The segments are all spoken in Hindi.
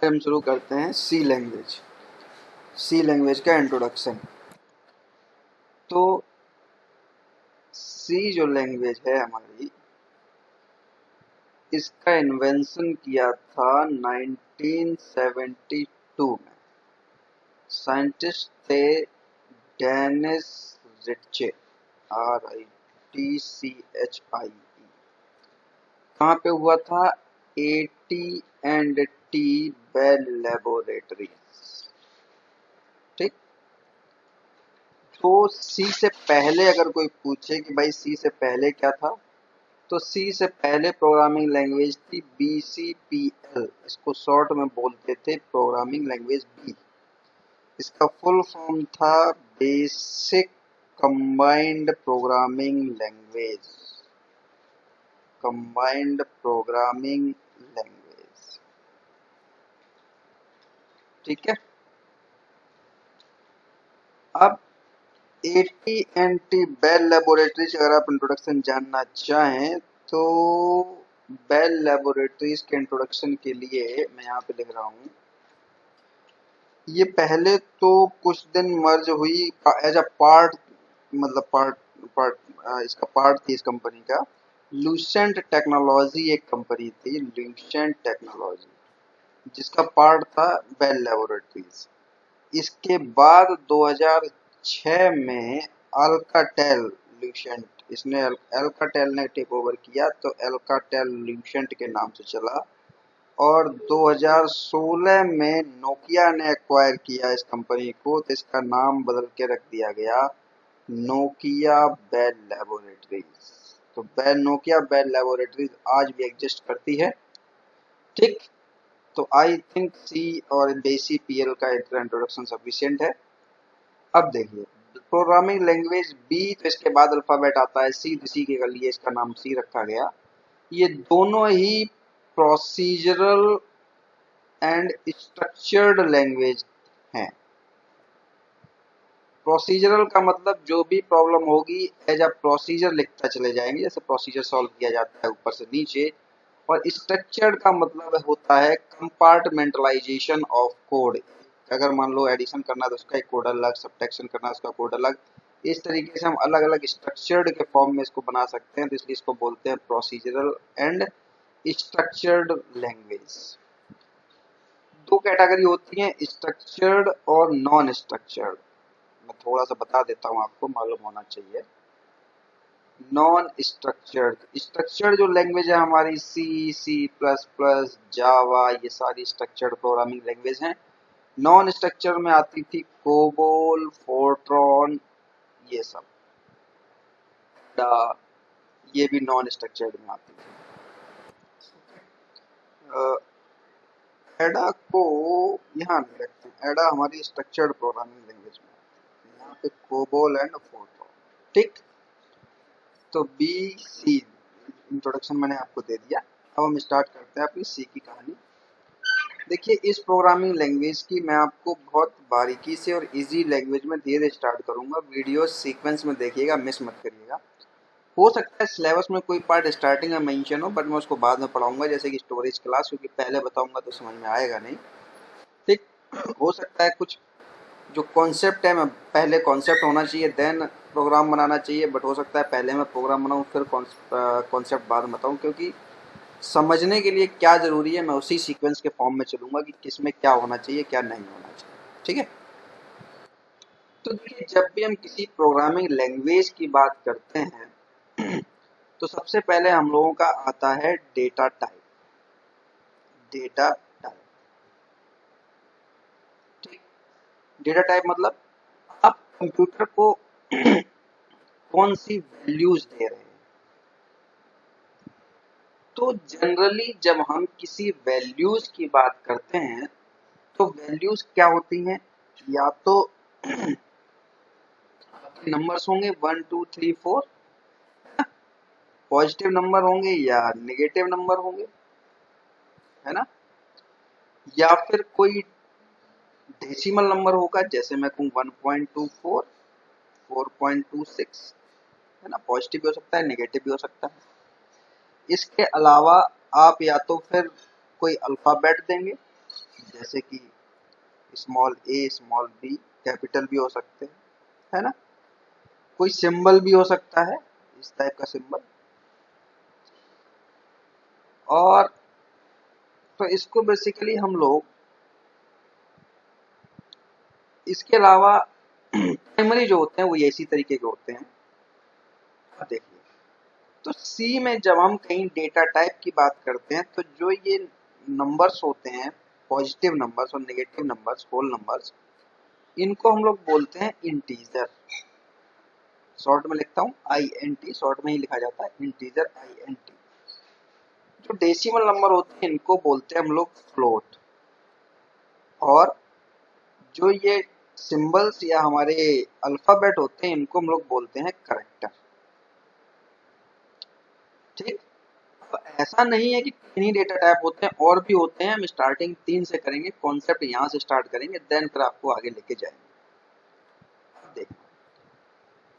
हम शुरू करते हैं सी लैंग्वेज का इंट्रोडक्शन। तो सी जो लैंग्वेज है हमारी, इसका इन्वेंशन किया था 1972 में। साइंटिस्ट थे डेनिस रिट्चे, RITCHIE। कहाँ पे हुआ था? AT&T bell laboratories. ठीक। तो सी से पहले अगर कोई पूछे कि भाई सी से पहले क्या था, तो सी से पहले प्रोग्रामिंग लैंग्वेज थी BCPL। इसको शॉर्ट में बोलते थे प्रोग्रामिंग लैंग्वेज बी। इसका फुल फॉर्म था basic combined programming language. Combined programming language. ठीक है। अब AT&T बेल लेबोरेटरीज अगर आप इंट्रोडक्शन जानना चाहें तो बेल लेबोरेटरीज के इंट्रोडक्शन के लिए मैं यहाँ पे लिख रहा हूँ। ये पहले तो कुछ दिन मर्ज हुई एज अ पार्ट, मतलब इसका पार्ट थी इस कंपनी का। लूसेंट टेक्नोलॉजी एक कंपनी थी, लूसेंट टेक्नोलॉजी, जिसका पार्ट था बेल लेबोरेटरीज। इसके बाद 2006 में अल्काटेल लूसेंट, इसने अल्काटेल ने टेक ओवर किया तो अल्काटेल लूसेंट के नाम से चला। और 2016 में नोकिया ने एक्वायर किया इस कंपनी को, तो इसका नाम बदल के रख दिया गया नोकिया बेल लेबोरेटरीज। तो नोकिया बेल लेबोरेटरीज आज भी एग्जिस्ट करती है। ठीक। तो आई थिंक सी और BCPL का इंट्रोडक्शन सफिशिएंट है। अब देखिए प्रोग्रामिंग लैंग्वेज बी, तो इसके बाद अल्फाबेट आता है सी, इसी के लिए इसका नाम सी रखा गया। ये दोनों ही प्रोसीजरल एंड स्ट्रक्चर्ड लैंग्वेज हैं। प्रोसीजरल का मतलब जो भी प्रॉब्लम होगी एज अ प्रोसीजर लिखता चले जाएंगे, जैसे प्रोसीजर सॉल्व किया जाता है ऊपर से नीचे। और स्ट्रक्चर्ड का मतलब होता है कंपार्टमेंटलाइजेशन ऑफ कोड। अगर मान लो एडिशन करना है तो उसका एक कोड अलग, सब्ट्रैक्शन करना है उसका कोड अलग। इस तरीके से हम अलग अलग स्ट्रक्चर्ड के फॉर्म में इसको बना सकते हैं, तो इसलिए इसको बोलते हैं प्रोसीजरल एंड स्ट्रक्चर्ड लैंग्वेज। दो कैटेगरी होती हैं, स्ट्रक्चर्ड और नॉन स्ट्रक्चर्ड। मैं थोड़ा सा बता देता हूँ, आपको मालूम होना चाहिए। नॉन स्ट्रक्चर्ड, स्ट्रक्चर्ड जो लैंग्वेज है हमारी C++, जावा, ये सारी स्ट्रक्चर्ड प्रोग्रामिंग लैंग्वेज हैं। नॉन स्ट्रक्चर में आती थी कोबोल, फोर्ट्रॉन, ये सब, ये भी नॉन स्ट्रक्चर्ड में आती थी। एडा को यहाँ नहीं रखते हैं, एडा हमारी स्ट्रक्चर्ड प्रोग्रामिंग लैंग्वेज में आती है। यहाँ पे कोबोल एंड फोर्ट्रॉन। ठीक। तो BC इंट्रोडक्शन मैंने आपको दे दिया। अब हम स्टार्ट करते हैं अपनी सी की कहानी। देखिए इस प्रोग्रामिंग लैंग्वेज की मैं आपको बहुत बारीकी से और इजी लैंग्वेज में धीरे स्टार्ट करूंगा। वीडियो सीक्वेंस में देखिएगा, मिस मत करिएगा। हो सकता है सिलेबस में कोई पार्ट स्टार्टिंग में मेंशन हो, बट मैं उसको बाद में पढ़ाऊंगा, जैसे कि स्टोरेज क्लास, क्योंकि पहले बताऊंगा तो समझ में आएगा नहीं। ठीक। हो सकता है कुछ जो कॉन्सेप्ट है, मैं पहले कॉन्सेप्ट होना चाहिए देन प्रोग्राम बनाना चाहिए, बट हो सकता है पहले मैं प्रोग्राम बनाऊँ फिर कॉन्सेप्ट बाद में बताऊँ, क्योंकि समझने के लिए क्या ज़रूरी है मैं उसी सीक्वेंस के फॉर्म में चलूँगा कि किस में क्या होना चाहिए क्या नहीं होना चाहिए। ठीक है। तो देखिए जब भी हम किसी प्रोग्रामिंग लैंग्वेज की बात करते हैं तो सबसे पहले हम लोगों का आता है डेटा टाइप। Data type. ठीक। डेटा टाइप मतलब आप कंप्यूटर को कौन सी वैल्यूज दे रहे हैं। तो जनरली जब हम किसी वैल्यूज की बात करते हैं तो वैल्यूज क्या होती हैं? या तो आपके नंबर्स होंगे 1 2 3 4, पॉजिटिव नंबर होंगे या नेगेटिव नंबर होंगे, है ना। या फिर कोई डेसिमल नंबर होगा, जैसे मैं कहूँ 1.24, 4.26, है ना। पॉजिटिव भी हो सकता है, नेगेटिव भी हो सकता है। इसके अलावा आप या तो फिर कोई अल्फाबेट देंगे, जैसे कि स्मॉल ए, स्मॉल बी, कैपिटल भी हो सकते हैं, है ना। कोई सिंबल भी हो सकता है, इस टाइप का सिंबल। और तो इसको बेसिकली हम लोग इसके अलावा प्राइमरी जो होते हैं वो इसी तरीके के होते हैं। अब देखिए, तो सी में जब हम कहीं डेटा टाइप की बात करते हैं तो जो ये नंबर्स होते हैं, पॉजिटिव नंबर्स और नेगेटिव नंबर्स, होल नंबर्स, इनको हम लोग बोलते हैं इंटीजर। शॉर्ट में लिखता हूँ INT, शॉर्ट में ही लिखा जाता है इंटीजर, INT। जो डेसिमल नंबर होते हैं इनको बोलते हैं हम लोग फ्लोट। और जो ये सिंबल्स या हमारे अल्फाबेट होते हैं इनको हम लोग बोलते हैं करेक्टर। ठीक। तो ऐसा नहीं है कि तीन ही डेटा टाइप होते हैं, और भी होते हैं। हम स्टार्टिंग 3 से करेंगे, कॉन्सेप्ट यहाँ से स्टार्ट करेंगे, देन फिर आपको आगे लेके जाएंगे। देखो,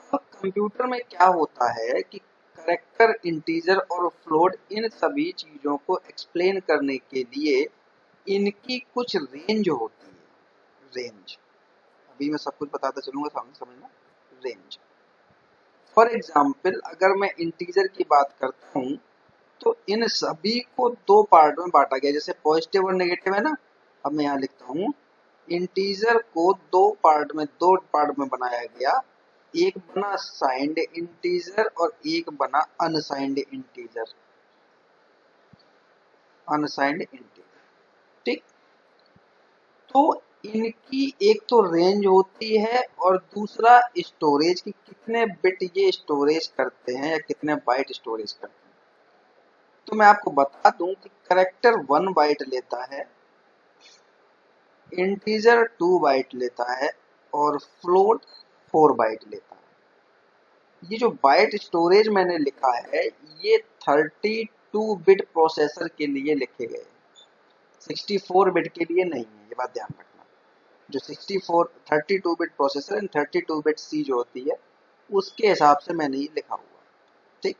तो कंप्यूटर में क्या होता है कि करेक्टर, इंटीजर और फ्लोट, इन सभी चीजों को एक्सप्लेन करने के लिए इनकी कुछ रेंज होती है। रेंज, अभी मैं सब कुछ बताता चलूंगा, सामने समझना। रेंज, फॉर एग्जाम्पल अगर मैं इंटीजर की बात करता हूँ तो इन सभी को दो पार्ट में बांटा गया, जैसे पॉजिटिव और नेगेटिव है ना। अब मैं यहाँ लिखता हूँ, इंटीजर को दो पार्ट में बनाया गया। एक बना साइंड इंटीजर और एक बना अनसाइंड इंटीजर। अनसाइंड इंटीजर, ठीक। तो इनकी एक तो रेंज होती है और दूसरा स्टोरेज, की कितने बिट ये स्टोरेज करते हैं या कितने बाइट स्टोरेज करते हैं। तो मैं आपको बता दूं कि करेक्टर 1 बाइट लेता है, इंटीजर 2 बाइट लेता है और फ्लोट 4 बाइट लेता है। ये जो बाइट स्टोरेज मैंने लिखा है ये 32 बिट प्रोसेसर के लिए लिखे गए, 64 बिट के लिए नहीं है, ये बात ध्यान रखना। जो 32 बिट प्रोसेसर एंड 32 बिट सी जो होती है उसके हिसाब से मैंने ये लिखा हुआ, ठीक।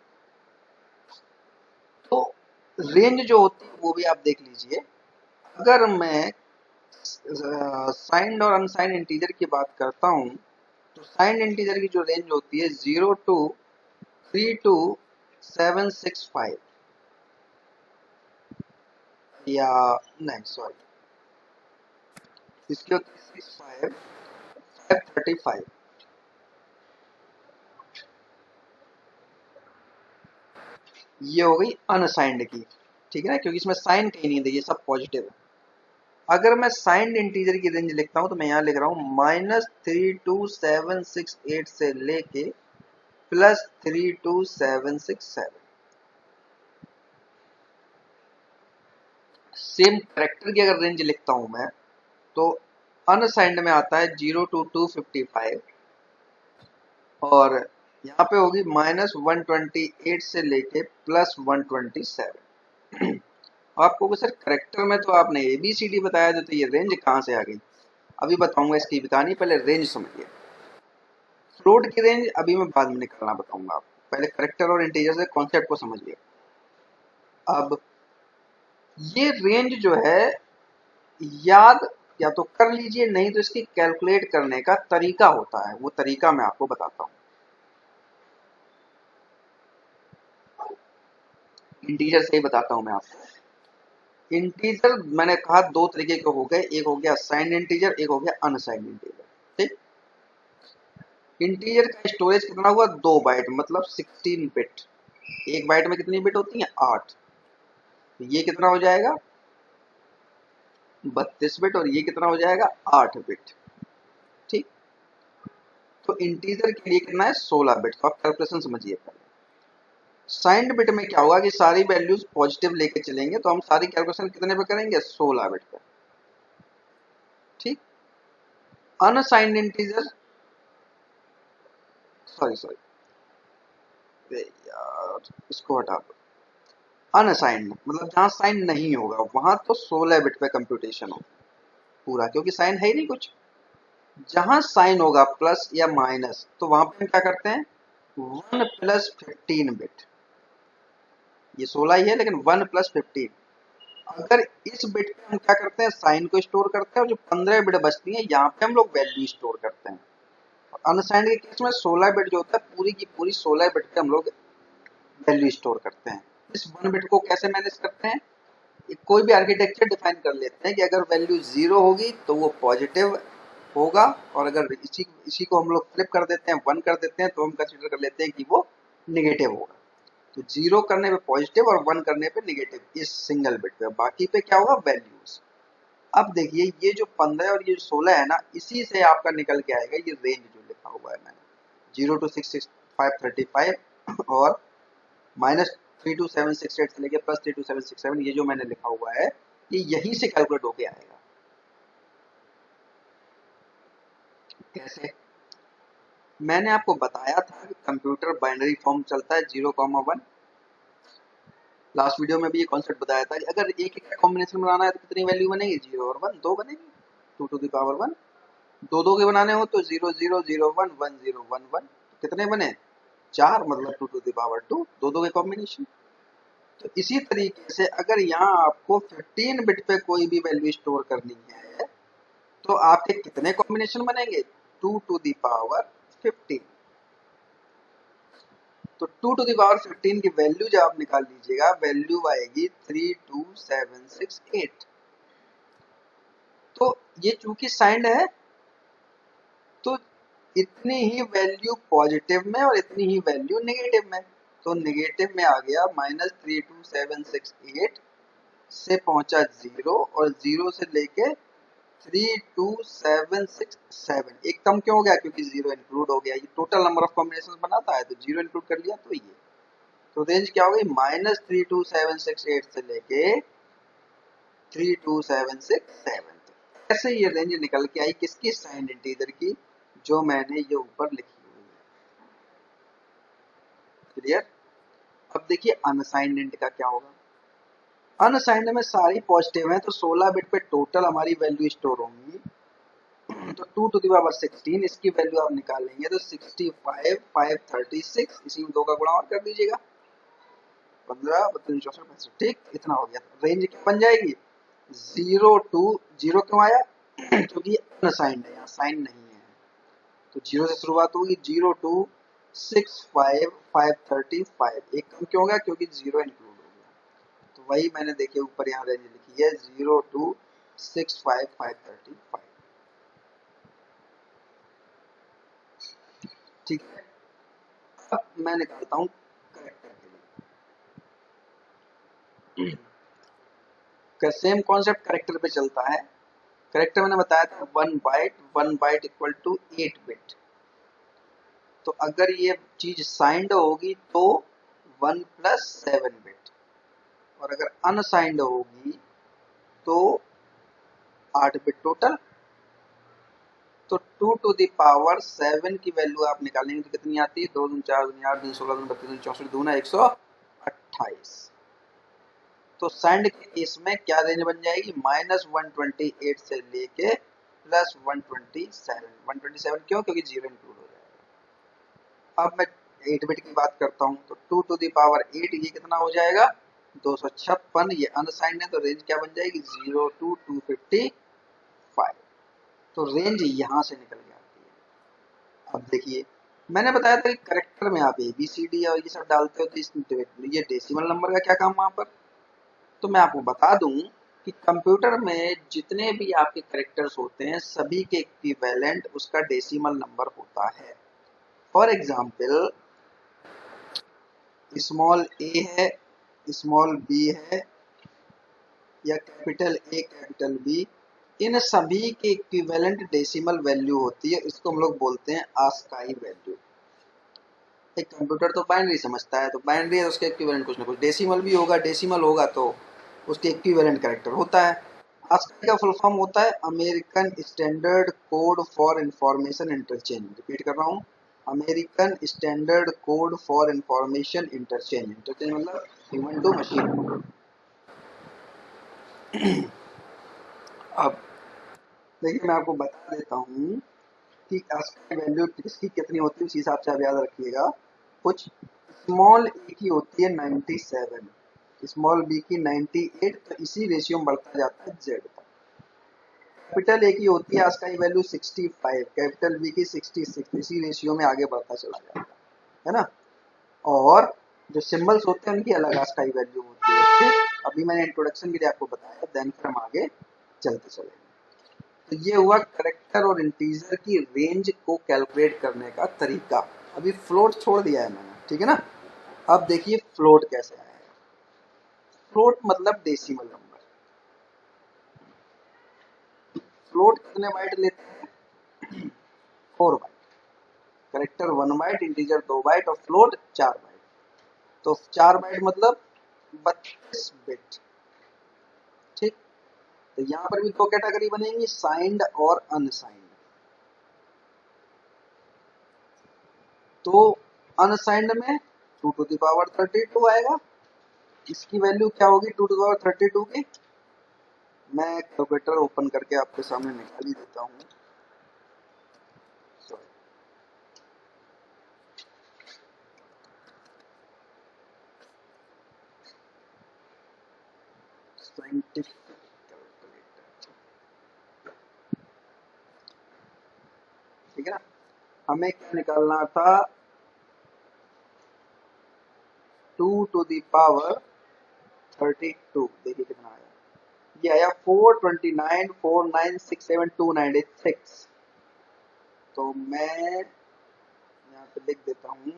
तो रेंज जो होती है वो भी आप देख लीजिए। अगर मैं साइंड और अनसाइंड इंटीजर की बात करता हूँ तो साइंड इंटीजर की जो रेंज होती है 0 to 32765, या नहीं सॉरी, इसकी होती है 65 535। ये हो गई अनसाइंड की, ठीक है ना, क्योंकि इसमें साइन कहीं नहीं है, ये सब पॉजिटिव है। अगर मैं साइंड इंटीजर की रेंज लिखता हूं तो मैं यहां लिख रहा हूं -32768 से लेके +32767। सेम करेक्टर की अगर रेंज लिखता हूं मैं तो अनसाइंड में आता है 0 to 255 और यहाँ पे होगी -128 से लेके +127। आपको सर करेक्टर में तो आपने ABCD बताया था, तो ये रेंज कहाँ से आ गई? अभी बताऊंगा इसकी भी कहानी, पहले रेंज समझिए। फ्लोट की रेंज अभी मैं बाद में निकालना बताऊंगा आपको, पहले करेक्टर और इंटीजर से कॉन्सेप्ट को समझिए। अब ये रेंज जो है याद या तो कर लीजिए, नहीं तो इसकी कैलकुलेट करने का तरीका होता है, वो तरीका मैं आपको बताता हूँ। इंटीजर से ही बताता हूँ मैं आपको। इंटीजर मैंने कहा दो तरीके के हो गए, एक हो गया साइंड इंटीजर, एक हो गया अनसाइंड इंटीजर, ठीक। इंटीजर का स्टोरेज कितना हुआ? 2 बाइट, मतलब 16 बिट। एक बाइट में कितनी बिट होती है? 8। ये कितना हो जाएगा? 32 बिट। और ये कितना हो जाएगा? 8 बिट, ठीक। तो इंटीजर के लिए कितना है? 16 बिट। तो आप कैलकुलेशन समझिए पहले। साइंड बिट में क्या होगा कि सारी वैल्यूज पॉजिटिव लेके चलेंगे, तो हम सारी कैलकुलेशन कितने पे करेंगे? 16 बिट पे, ठीक। अनसाइंड इंटीजर, सॉरी सॉरी यार, इसको हटा दो। अनसाइंड मतलब जहां साइन नहीं होगा वहां तो 16 बिट पे कंप्यूटेशन होगा पूरा, क्योंकि साइन है ही नहीं कुछ। जहां साइन होगा प्लस या माइनस, तो वहां पे हम क्या करते हैं? 1 + 15 बिट। ये 16 ही है लेकिन 1 + 15। अगर इस बिट पे हम क्या करते हैं, साइन को स्टोर करते हैं, और जो 15 बिट बचती है यहाँ पे हम लोग वैल्यू स्टोर करते हैं। अनसाइंड के केस में 16 बिट जो होता है, पूरी की पूरी 16 बिट पे हम लोग वैल्यू स्टोर करते हैं। इस 1 बिट को कैसे मैनेज करते हैं, कोई भी आर्किटेक्चर डिफाइन कर लेते हैं कि अगर वैल्यू 0 होगी तो वो पॉजिटिव होगा, और अगर इसी इसी को हम लोग फ्लिप कर देते हैं, 1 कर देते हैं, तो हम कंसीडर कर लेते हैं कि वो निगेटिव होगा। तो 0 करने पे पॉजिटिव और 1 करने पे निगेटिव इस सिंगल बिट पे, बाकी पे क्या होगा, वैल्यूज। अब देखिए ये जो 15 और ये जो 16 है ना, इसी से आपका निकल के आएगा ये रेंज जो लिखा हुआ है मैंने, 0 to 66535 और -32768 से लेके +32767, ये जो मैंने लिखा हुआ है ये यहीं से कैलकुलेट होके आएगा। कैसे, मैंने आपको बताया था कि कंप्यूटर बाइनरी फॉर्म चलता है 0, 1। लास्ट वीडियो में भी ये कॉन्सेप्ट बताया था कि अगर एक एक का कॉम्बिनेशन बनाना है तो कितनी वैल्यू बनेगी, 0 और 1, 2 बनेगी, 2 to the power 1। दो दो के बनाने हो तो 0, 0, 0, 1, 1, 0, 1, 1, कितने बने, 4, मतलब 2 to the power 2, दो दो के कॉम्बिनेशन। तो इसी तरीके से अगर यहाँ आपको 15 बिट पे कोई भी वैल्यू स्टोर करनी है तो आपके कितने कॉम्बिनेशन बनेंगे, 2 to the power 15। तो 2 to the power 15 की वैल्यू जब आप निकाल लीजिएगा, वैल्यू आएगी 32768। तो ये चूंकि साइंड है तो इतनी ही वैल्यू पॉजिटिव में और इतनी ही वैल्यू नेगेटिव में, तो नेगेटिव में आ गया -32768 से पहुंचा 0, और 0 से लेके 32767, एक कम क्यों हो गया, क्योंकि 0 इंक्लूड हो गया, ये टोटल नंबर ऑफ कॉम्बिनेशन बनाता है तो 0 इंक्लूड कर लिया, तो ये तो रेंज क्या हो गई, -32768 से लेके 32767। ऐसे ये रेंज निकल के आई किसकी, साइंड इंटीजर की, जो मैंने ये ऊपर लिखी हुई है। क्लियर। अब देखिए अनसाइंड इंट का क्या होगा। अनसाइंड में सारी पॉजिटिव है तो 16 बिट पे टोटल हमारी वैल्यू स्टोर होंगी, तो 2 to the power 16, इसकी वैल्यू आप निकालेंगे तो 65 536, इसी में 2 का गुणा और कर दीजिएगा, 15 32 64 65, ठीक, इतना हो गया। रेंज क्या बन जाएगी, 0 क्यों आया क्योंकि अनसाइंड है, यहाँ साइन नहीं है, तो 0 से शुरुआत होगी, 0 to 65535, एक कम क्यों हो गया, क्योंकि 0 इंक्लूड हो गया। तो वही मैंने देखिए ऊपर यहाँ रेंज लिखी है, 0 to 65535। ठीक है। अब मैं निकालता हूँ करेक्टर के लिए। सेम कॉन्सेप्ट करेक्टर पे चलता है। करेक्टर मैंने बताया था 1 बाइट इक्वल टू 8 बिट। तो अगर ये चीज साइंड होगी तो 1 + 7 बिट, और अगर अनसाइंड होगी तो 8 बिट टोटल। तो 2 to the power 7 की वैल्यू आप निकालेंगे तो कितनी आती है, 2 दूनी 4 दूनी 8 दूनी 16 दूनी 32 दूनी 64 दूना 128। तो साइंड के केस में क्या रेंज बन जाएगी, -128 से लेके +127। 127 क्यों, क्योंकि 0 इंक्लूड हो जाएगा। अब मैं 8 बिट की बात करता हूँ तो 2 to the power 8, ये कितना हो जाएगा, 256। ये अनसाइंड है तो रेंज क्या बन जाएगी, 0 to 255। तो रेंज यहाँ से निकल के आती है। अब देखिए मैंने बताया था कि करेक्टर में आप ABCD और ये सब डालते हो तो ये डेसिमल नंबर का क्या काम वहाँ पर। तो मैं आपको बता दूं कि कंप्यूटर में जितने भी आपके करेक्टर्स होते हैं सभी के इक्विवेलेंट उसका डेसिमल नंबर होता है। फॉर एग्जाम्पल स्मॉल ए है, स्मॉल बी है, या कैपिटल ए कैपिटल बी, इन सभी के इक्विवेलेंट डेसिमल वैल्यू होती है, इसको हम लोग बोलते हैं आस्काई वैल्यू। एक कंप्यूटर तो बाइनरी समझता है, तो बाइनरी है तो उसके इक्विवेलेंट कुछ ना कुछ डेसिमल भी होगा, डेसिमल होगा तो उसके इक्विवेलेंट कैरेक्टर होता है। आस्काई का फुल फॉर्म होता है American standard code for information interchange. Repeat कर रहा हूँ, American standard code for information interchange. Interchange मतलब ह्यूमन टू मशीन। अब देखिए मैं आपको बता देता हूँ कि आस्काई वैल्यू किसकी कितनी होती है, उस हिसाब से आप याद रखिएगा। कुछ स्मॉल ए की होती है 97, स्मॉल बी की 98, तो इसी रेशियो में बढ़ता जाता है जेड तक। कैपिटल ए की होती है आस्काई वैल्यू 65, कैपिटल बी की 66, इसी रेशियो में आगे बढ़ता चला जाता है ना। और जो सिंबल्स होते हैं उनकी अलग आस्काई वैल्यू होती है। ठीक, अभी मैंने इंट्रोडक्शन के लिए आपको बताया, देन फिर हम आगे चलते चलेंगे। तो ये हुआ करेक्टर और इंटीजर की रेंज को कैलकुलेट करने का तरीका। अभी फ्लोट छोड़ दिया है मैंने, ठीक है ना। अब देखिए फ्लोट कैसे आएगा। फ्लोट मतलब डेसिमल नंबर। फ्लोट कितने बाइट लेते हैं? 4 byte. Character 1 byte, integer 2 byte और फ्लोट 4 बाइट। तो 4 बाइट मतलब 32 बिट। ठीक, तो यहाँ पर भी दो कैटेगरी बनेंगी, साइंड और अनसाइंड। तो अनसाइंड में 2 टू द पावर 32 आएगा। इसकी वैल्यू क्या होगी 2 टू द पावर 32 की? मैं कैलकुलेटर ओपन करके आपके सामने निकाल ही देता हूँ। साइंटिफिक कैलकुलेटर, ठीक है ना। हमें क्या निकालना था? 2 टू द पावर 32। देखिए कितना आया, ये आया 429,496,72986। तो मैं यहाँ पे लिख देता हूँ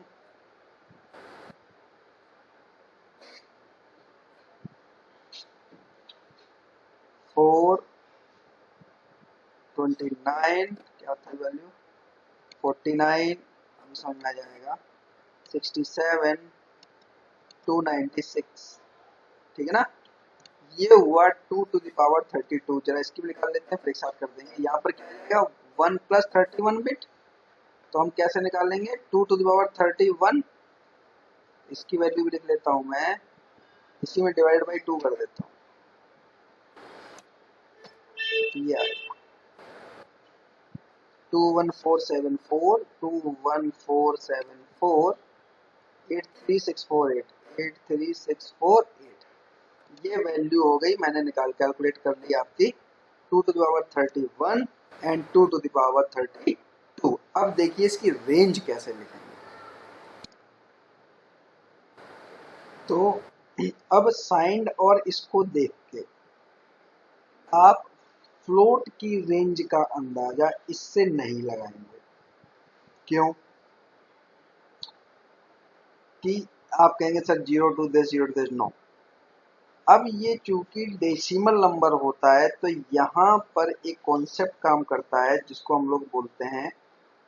429, क्या था वैल्यू 49, अभी समझ में आ जाएगा, 67 296, ठीक है ना। ये हुआ 2 टू द पावर 32। जरा इसकी भी निकाल लेते हैं, फिर एक साथ कर देंगे। यहाँ पर क्या आएगा 1 प्लस 31 बिट। तो हम कैसे निकालेंगे 2 टू द पावर 31? इसकी वैल्यू भी लिख लेता हूँ मैं, इसी में डिवाइड बाई 2 कर देता हूँ। ये आएगा 21474, 21474, 83648, 83648। ये वैल्यू हो गई, मैंने निकाल कैलकुलेट कर ली आपकी 2 to the power 31 and 2 to the power 32। अब देखिए इसकी रेंज कैसे लिखेंगे। तो अब साइंड और इसको देख के आप फ्लोट की रेंज का अंदाजा इससे नहीं लगाएंगे। क्यों? कि आप कहेंगे sir 0 to this 0 to this, no. अब ये चूंकि डेसिमल नंबर होता है तो यहाँ पर एक कॉन्सेप्ट काम करता है जिसको हम लोग बोलते हैं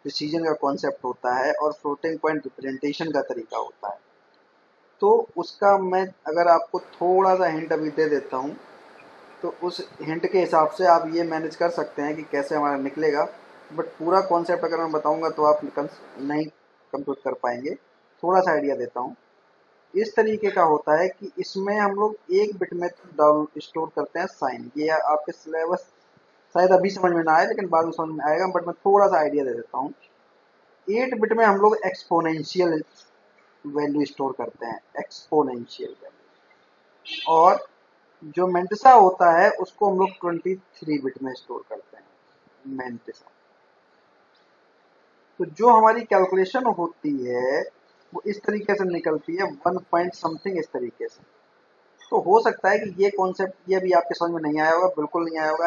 प्रिसीजन का कॉन्सेप्ट होता है, और फ्लोटिंग पॉइंट रिप्रेजेंटेशन का तरीका होता है। तो उसका मैं अगर आपको थोड़ा सा हिंट अभी दे देता हूँ, तो उस हिंट के हिसाब से आप ये मैनेज कर सकते हैं कि कैसे हमारा निकलेगा। बट पूरा कॉन्सेप्ट अगर मैं बताऊंगा तो आप नहीं कंप्यूट कर पाएंगे। थोड़ा सा आइडिया देता हूँ। इस तरीके का होता है कि इसमें हम लोग एक बिट में डाउन स्टोर करते हैं साइन। ये आपके सिलेबस शायद अभी समझ में ना आए, लेकिन बाद में समझ में आएगा, बट मैं थोड़ा सा आइडिया दे देता हूँ। 8 बिट में हम लोग एक्सपोनेंशियल वैल्यू स्टोर करते हैं, एक्सपोनेंशियल वैल्यू। और जो मेंटिसा होता है उसको हम लोग 23 बिट में स्टोर करते हैं, मेंटिसा। तो जो हमारी कैलकुलेशन होती है वो इस तरीके से निकलती है, 1 पॉइंट समथिंग इस तरीके से। तो हो सकता है कि ये कॉन्सेप्ट ये भी आपके समझ में नहीं आया होगा, बिल्कुल नहीं आया होगा,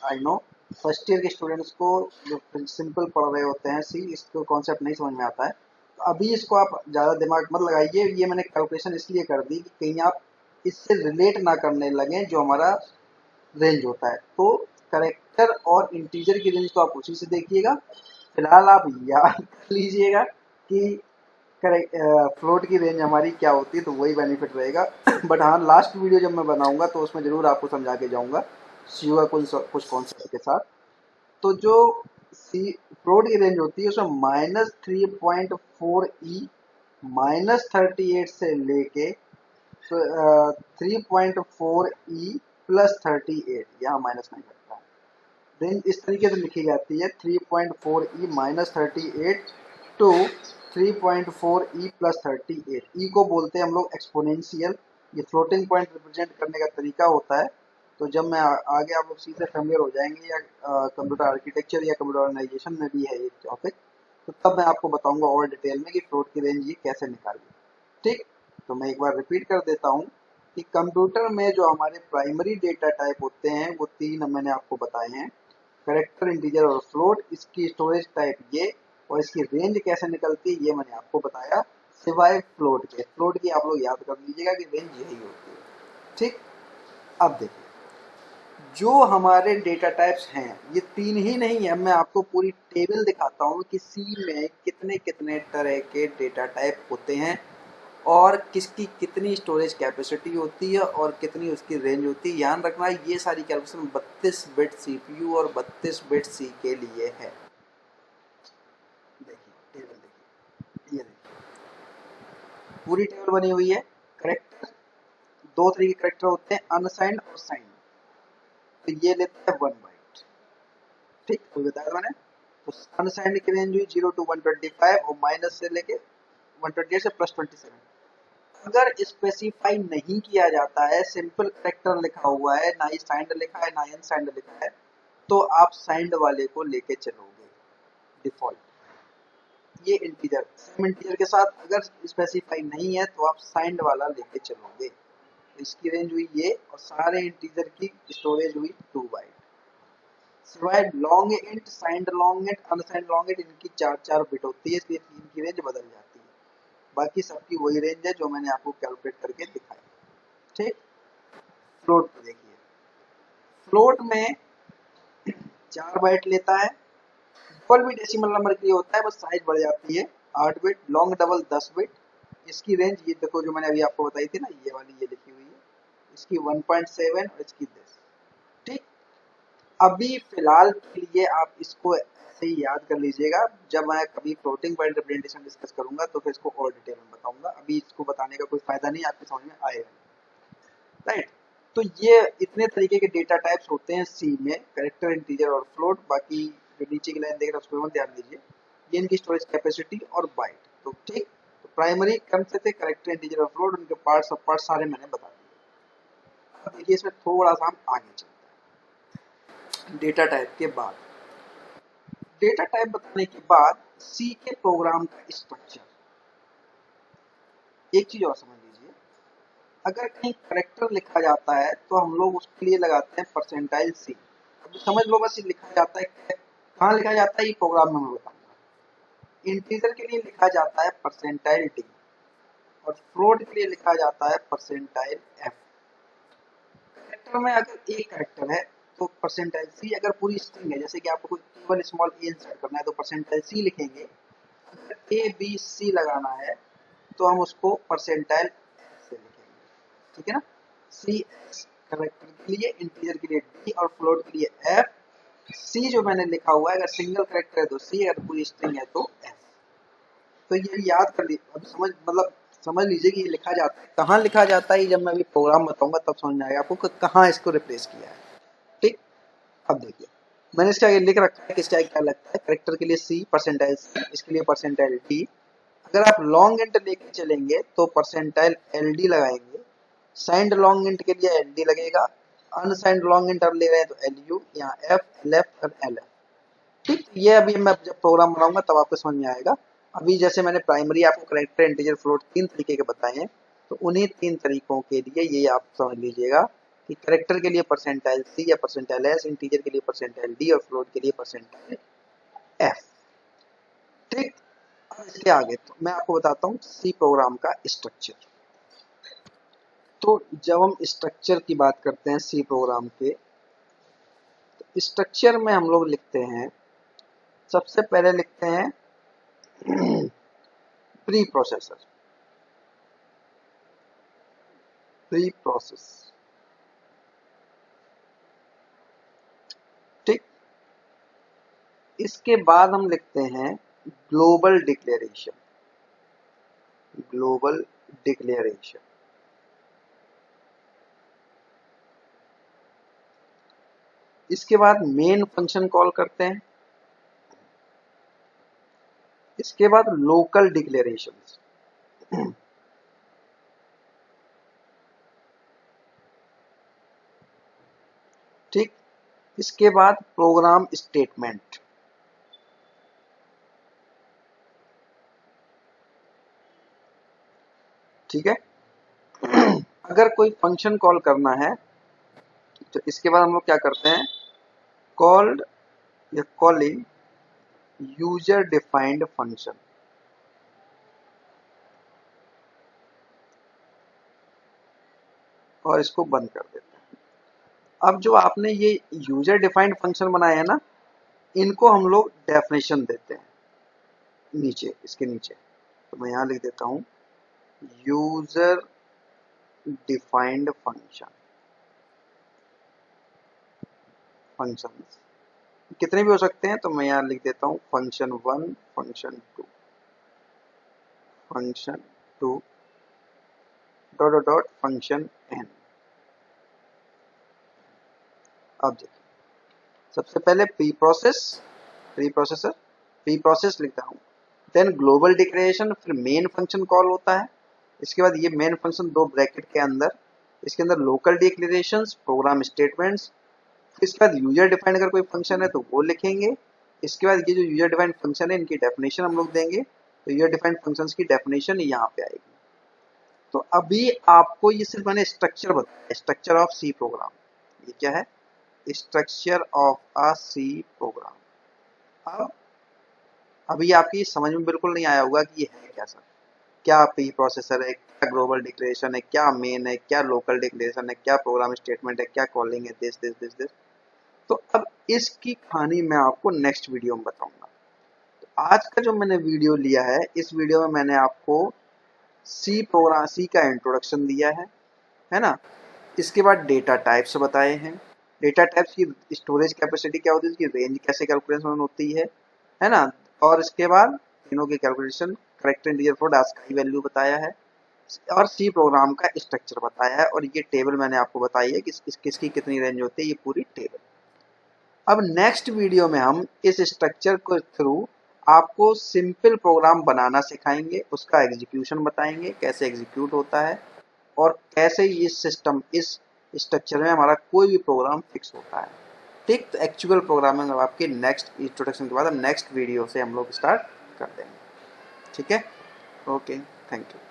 आई नो। फर्स्ट ईयर के स्टूडेंट्स को जो सिंपल पढ़ रहे होते हैं इसको कॉन्सेप्ट नहीं समझ में आता है। तो अभी इसको आप ज़्यादा दिमाग मत लगाइए। ये मैंने कैलकुलेशन इसलिए कर दी कि कहीं आप इससे रिलेट ना करने लगें जो हमारा रेंज होता है। तो करेक्टर और इंटीजर की रेंज तो आप उसी से देखिएगा। फिलहाल आप याद कर लीजिएगा कि करेक्ट फ्लोट की रेंज हमारी क्या होती है, तो वही बेनिफिट रहेगा। बट हाँ, लास्ट वीडियो जब मैं बनाऊंगा तो उसमें जरूर आपको समझा के जाऊंगा श्योर कुछ कॉन्सेप्ट के साथ। तो जो सी फ्लोट की रेंज होती है उसमें -3.4 ई -38 से लेके 3.4 ई +38, यहाँ माइनस नहीं करता है। रेंज इस तरीके से लिखी जाती है 3.4 ई -38 टू 3.4 ई +38। ई को बोलते हैं हम लोग एक्सपोनेंशियल, ये फ्लोटिंग पॉइंट रिप्रेजेंट करने का तरीका होता है। तो जब मैं आगे आप लोग सीधे फेमिलियर हो जाएंगे या कंप्यूटर आर्किटेक्चर या कंप्यूटर ऑर्गेनाइजेशन में भी है ये टॉपिक, तो तब मैं आपको बताऊंगा और डिटेल में कि फ्लोट की रेंज ये कैसे निकालनी। ठीक, तो मैं एक बार रिपीट कर देता हूँ कि कंप्यूटर में जो हमारे प्राइमरी डेटा टाइप होते हैं वो तीन मैंने आपको बताए हैं, करेक्टर, इंटीजर और फ्लोट। इसकी स्टोरेज टाइप ये, और इसकी रेंज कैसे निकलती है ये मैंने आपको बताया, सिवाय फ्लोट के। फ्लोट की आप लोग याद कर लीजिएगा कि रेंज यही होती है। ठीक, अब देखिए जो हमारे डेटा टाइप्स हैं ये तीन ही नहीं है, मैं आपको पूरी टेबल दिखाता हूँ कि सी में कितने कितने तरह के डेटा टाइप होते हैं और किसकी कितनी स्टोरेज कैपेसिटी होती है और कितनी उसकी रेंज होती है। ध्यान रखना ये सारी कैलकुलेशन 32 बिट सीपीयू और 32 बिट सी के लिए है। देखिए टेबल, देखिए ये देखिए पूरी टेबल बनी हुई है। करेक्टर, दो तरह के करेक्टर होते हैं, अनसाइंड और साइंड। तो ये लेता है 1 बाइट। ठीक, तो बताया मैंने। तो अनसाइंड की रेंज हुई 0 to 125 और माइनस से लेके 128 से +27। अगर स्पेसिफाई नहीं किया जाता है, सिंपल करेक्टर लिखा हुआ है, ना ही साइंड लिखा है ना ही अनसाइंड लिखा है, तो आप साइंड वाले को लेके चलोगे डिफॉल्ट। ये इंटीजर, सेम इंटीजर के साथ अगर स्पेसिफाई नहीं है तो आप साइंड वाला लेके चलोगे। तो इसकी रेंज हुई ये और सारे इंटीजर की स्टोरेज हुई 2 बाइट। सिवाय long int, signed long int, unsigned long int, इनकी 4-4 बिट होती है, इसलिए तीन की रेंज बदल जाती है। बाकी सबकी वही रेंज है जो मैंने आपको कैलकुलेट करके दिखाई। ठीक, फ्लोट को देखिए, फ्लोट में 4 बाइट लेता है। डबल भी डेसिमल नंबर के लिए होता है, बस साइज बढ़ जाती है। 8 बिट, लॉन्ग डबल 10 बिट। इसकी रेंज ये देखो जो मैंने अभी आपको बताई थी ना, ये वाली ये लिखी हुई है, इसकी 1.7 और इसकी 10। ठीक, अभी फिलहाल के लिए आप इसको ऐसे ही याद कर लीजिएगा, जब मैं कभी फ्लोटिंग पॉइंट रिप्रेजेंटेशन डिस्कस करूंगा तो फिर इसको और डिटेल में बताऊंगा। अभी इसको बताने का कोई फायदा नहीं, आपके समझ में आएगा। राइट, तो ये इतने तरीके के डेटा टाइप्स होते हैं सी में, करेक्टर, इंटीजर और फ्लोट। बाकी जो नीचे की लाइन देख रहे हैं उसको मत ध्यान दीजिए, ये इनकी स्टोरेज कैपेसिटी और बाइट। तो ठीक, तो प्राइमरी कम से थे, करेक्टर, इंटीजर और फ्लोट, उनके पार्ट सब पार्ट सारे मैंने बता दिए। अब देखिए इसमें थोड़ा सा हम आगे चलते हैं। डेटा टाइप के बाद, डेटा टाइप बताने के बाद सी के प्रोग्राम का स्ट्रक्चर। एक चीज और समझ लीजिए, अगर कहीं करेक्टर लिखा जाता है तो हम लोग उसके लिए लगाते हैं परसेंटाइल सी। अब समझ लो बस, ये लिखा जाता है कहाँ लिखा जाता है, ये प्रोग्राम में मैं बताऊंगा। इंटीजर के लिए लिखा जाता है परसेंटाइल डी और फ्लोट के लिए लिखा जाता है परसेंटाइल एफ। करेक्टर में अगर एक करेक्टर है तो परसेंटाइल सी, अगर पूरी स्ट्रिंग है जैसे कि आपको कोई केवल स्मॉल ए इंसर्ट करना है तो परसेंटाइल सी लिखेंगे। अगर ए बी सी लगाना है तो हम उसको परसेंटाइल एफ से लिखेंगे। ठीक है ना, सी एस करेक्टर के लिए, इंटीजर के लिए डी और फ्लोट के लिए एफ। सी जो मैंने लिखा हुआ है, अगर सिंगल करेक्टर है तो सी, अगर पूरी स्ट्रिंग है तो एफ। तो ये याद कर लीजिए, अब समझ मतलब समझ लीजिए कि ये लिखा जाता है कहाँ लिखा जाता है, जब मैं अभी प्रोग्राम बताऊंगा तब समझ में आएगा आपको कि कहाँ इसको रिप्लेस किया है। ठीक, अब देखिए मैंने इसके आगे लिख रखा है कि इसके आगे क्या लगता है, करेक्टर के लिए सी, परसेंटाइल सी, इसके लिए परसेंटाइल डी। अगर आप लॉन्ग इंट लेके चलेंगे तो परसेंटाइल एल डी लगाएंगे। साइंड लॉन्ग इंट के लिए एल डी लगेगा। अनसाइंड लॉन्ग इंट ले रहे हैं तो एल यू, यहाँ एफ, एल एफ और एल एफ। ठीक, ये अभी मैं जब प्रोग्राम बनाऊंगा तब आपको समझ में आएगा। अभी जैसे मैंने प्राइमरी आपको करेक्टर, इंटीजर, फ्लोट तीन तरीके के बताए हैं, तो उन्हीं तीन तरीकों के लिए ये आप समझ लीजिएगा कि करेक्टर के लिए परसेंटाइल सी या परसेंटाइल एस, इंटीजर के लिए परसेंटाइल डी और फ्लोट के लिए परसेंटाइल एफ। ठीक, अब इसके आगे तो मैं आपको बताता हूँ सी प्रोग्राम का स्ट्रक्चर। तो जब हम स्ट्रक्चर की बात करते हैं सी प्रोग्राम के, तो स्ट्रक्चर में हम लोग लिखते हैं, सबसे पहले लिखते हैं प्री प्रोसेसर, प्री प्रोसेस। ठीक, इसके बाद हम लिखते हैं ग्लोबल डिक्लेरेशन, ग्लोबल डिक्लेरेशन। इसके बाद मेन फंक्शन कॉल करते हैं। इसके बाद लोकल डिक्लेरेशंस, ठीक, इसके बाद प्रोग्राम स्टेटमेंट। ठीक है। अगर कोई फंक्शन कॉल करना है तो इसके बाद हम लोग क्या करते हैं, कॉल्ड या कॉलिंग यूजर डिफाइंड फंक्शन, और इसको बंद कर देते हैं। अब जो आपने ये यूजर डिफाइंड फंक्शन बनाया है ना, इनको हम लोग डेफिनेशन देते हैं नीचे, इसके नीचे। तो मैं यहां लिख देता हूं यूजर डिफाइंड फंक्शंस कितने भी हो सकते हैं, तो मैं यहां लिख देता हूं function 1, function 2, function 2 dot dot dot function n। अब देखिए, सबसे पहले प्री प्रोसेस लिखता हूं, देन ग्लोबल डिक्लेरेशन, फिर मेन फंक्शन कॉल होता है। इसके बाद ये मेन फंक्शन दो ब्रैकेट के अंदर, इसके अंदर लोकल डिक्लेरेशंस, प्रोग्राम स्टेटमेंट्स। इसके बाद यूजर डिफाइंड अगर कोई फंक्शन है तो वो लिखेंगे। इसके बाद ये जो यूजर डिफाइंड फंक्शन है इनकी डेफिनेशन हम लोग देंगे, तो यूजर डिफाइंड फंक्शंस की डेफिनेशन यहाँ पे आएगी। तो अभी आपको ये सिर्फ मैंने स्ट्रक्चर बताया, स्ट्रक्चर ऑफ सी प्रोग्राम। ये क्या है, structure of a C program. अब अभी आपकी समझ में बिल्कुल नहीं आया होगा कि ये है क्या सर, क्या प्री प्रोसेसर है, क्या ग्लोबल डिक्लेरेशन है, क्या मेन है, क्या लोकल डिक्लेरेशन है, क्या प्रोग्राम स्टेटमेंट है, क्या कॉलिंग है, दिस दिस दिस दिस। तो अब इसकी कहानी मैं आपको नेक्स्ट वीडियो में बताऊंगा। तो आज का जो मैंने वीडियो लिया है, इस वीडियो में मैंने आपको सी का इंट्रोडक्शन दिया है ना। इसके बाद डेटा टाइप्स बताए हैं, डेटा टाइप्स की स्टोरेज कैपेसिटी क्या होती है, उसकी रेंज कैसे कैलकुलेशन होती है ना। और इसके बाद तीनों की calculation, correct integer for ASCII value बताया है, और सी प्रोग्राम का स्ट्रक्चर बताया है, और ये टेबल मैंने आपको बताई है कि किसकी कितनी रेंज होती है, ये पूरी टेबल। अब नेक्स्ट वीडियो में हम इस स्ट्रक्चर के थ्रू आपको सिंपल प्रोग्राम बनाना सिखाएंगे, उसका एग्जीक्यूशन बताएंगे कैसे एग्जीक्यूट होता है, और कैसे इस सिस्टम, इस स्ट्रक्चर में हमारा कोई भी प्रोग्राम फिक्स होता है। ठीक, तो एक्चुअल प्रोग्रामिंग अब आपके नेक्स्ट इंट्रोडक्शन के बाद हम नेक्स्ट वीडियो से हम लोग स्टार्ट कर देंगे। ठीक है, ओके, थैंक यू।